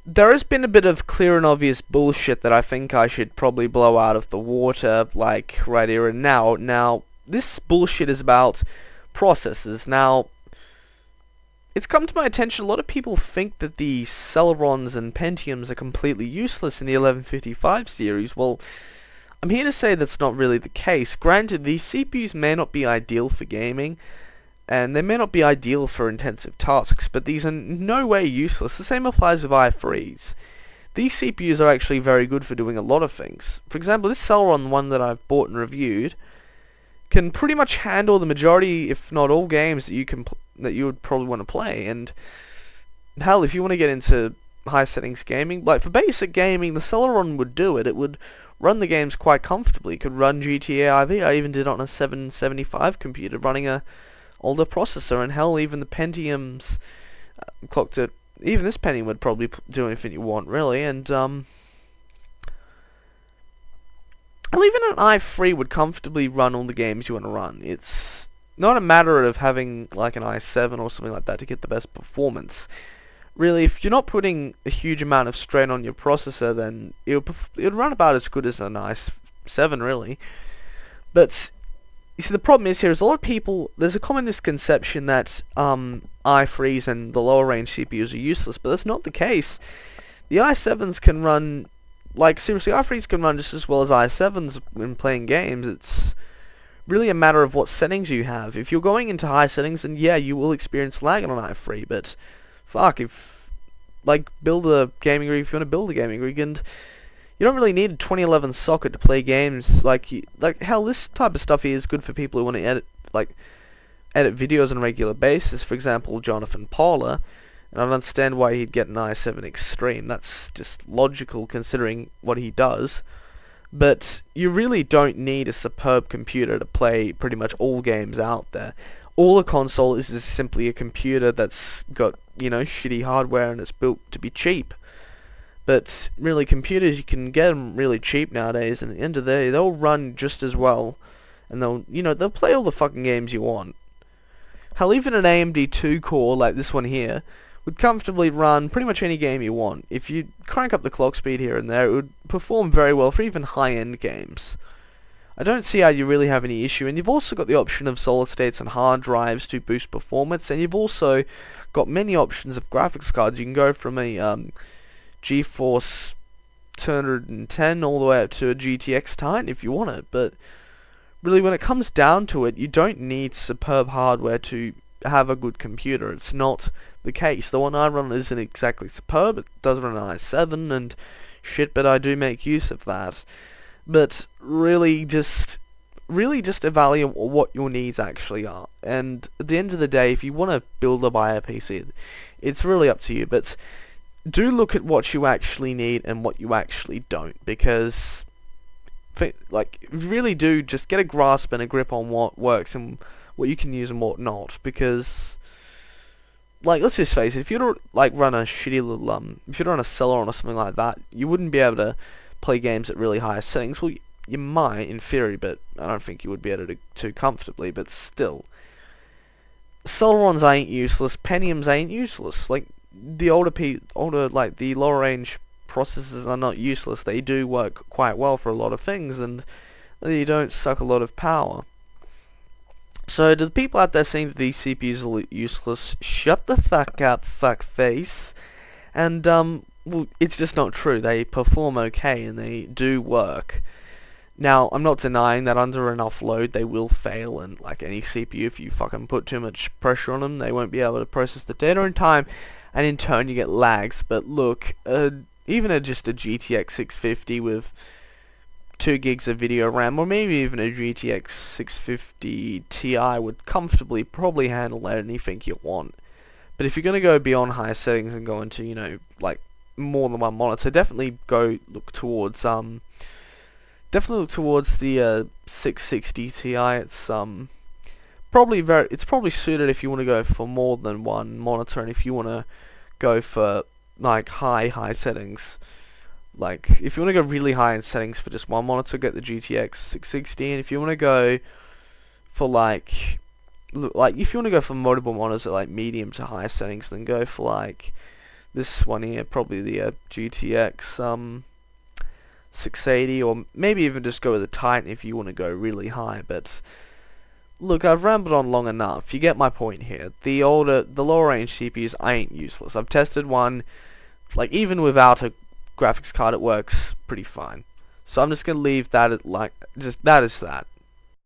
there has been a bit of clear and obvious bullshit that I think I should probably blow out of the water, like, right here and now. Now, this bullshit is about processors. Now, it's come to my attention, a lot of people think that the Celerons and Pentiums are completely useless in the 1155 series. Well, I'm here to say that's not really the case. Granted, these CPUs may not be ideal for gaming, and they may not be ideal for intensive tasks, but these are in no way useless. The same applies with i3s. These CPUs are actually very good for doing a lot of things. For example, this Celeron one that I've bought and reviewed can pretty much handle the majority, if not all, games that that you would probably want to play. And hell, if you want to get into high settings gaming, like for basic gaming, the Celeron would do it. It would run the games quite comfortably. It could run GTA IV. I even did it on a 775 computer running a older processor, and hell, even the Pentiums clocked it. Even this Pentium would probably do anything you want, really. And even an i3 would comfortably run all the games you want to run. It's not a matter of having like an i7 or something like that to get the best performance. Really, if you're not putting a huge amount of strain on your processor, then it would run about as good as an i7, really. But you see, the problem is here is a lot of people, there's a common misconception that i3s and the lower range CPUs are useless, but that's not the case. The i7s can run, like seriously, i3s can run just as well as i7s when playing games. It's really a matter of what settings you have. If you're going into high settings, then yeah, you will experience lag on an i3, but fuck, if, like, build a gaming rig if you want to build a gaming rig, and you don't really need a 2011 socket to play games. Like hell, this type of stuff here is good for people who want to edit videos on a regular basis. For example, Jonathan Paula, and I don't understand why he'd get an i7 Extreme. That's just logical considering what he does. But you really don't need a superb computer to play pretty much all games out there. All a console is simply a computer that's got, you know, shitty hardware and it's built to be cheap. But really, computers, you can get them really cheap nowadays, and at the end of the day, they'll run just as well, and they'll play all the fucking games you want. Hell, even an AMD 2 core like this one here would comfortably run pretty much any game you want. If you crank up the clock speed here and there, it would perform very well for even high-end games. I don't see how you really have any issue, and you've also got the option of solid states and hard drives to boost performance, and you've also got many options of graphics cards. You can go from a GeForce 210 all the way up to a GTX Titan if you want it, but really when it comes down to it, you don't need superb hardware to have a good computer. It's not the case. The one I run isn't exactly superb. It does run an i7 and shit, but I do make use of that. But really just evaluate what your needs actually are. And at the end of the day, if you want to build or buy a PC, it's really up to you. But do look at what you actually need and what you actually don't, because really do just get a grasp and a grip on what works and what you can use and what not, because let's just face it, if you don't run a shitty little if you run a Celeron or something like that, you wouldn't be able to play games at really high settings. Well, you might in theory, but I don't think you would be able to comfortably. But still, Celerons ain't useless, Pentiums ain't useless. The the lower range processors are not useless. They do work quite well for a lot of things, and they don't suck a lot of power. So to the people out there saying that these CPUs are useless, shut the fuck up, fuckface. And well, it's just not true. They perform okay and they do work. Now, I'm not denying that under enough load they will fail, and like any CPU, if you fucking put too much pressure on them, they won't be able to process the data in time, and in turn you get lags. But look, even just a GTX 650 with 2 gigs of video RAM, or maybe even a GTX 650 Ti would comfortably probably handle anything you want. But if you're going to go beyond high settings and go into, more than one monitor, definitely look towards the 660 Ti. It's probably suited if you want to go for more than one monitor, and if you want to go for high settings. If you want to go really high in settings for just one monitor, get the GTX 660, and if you want to go for if you want to go for multiple monitors at medium to high settings, then go for This one here, probably the GTX 680, or maybe even just go with the Titan if you want to go really high. But look, I've rambled on long enough. You get my point here. The lower range CPUs ain't useless. I've tested one, like even without a graphics card, it works pretty fine. So I'm just gonna leave that at just that as that.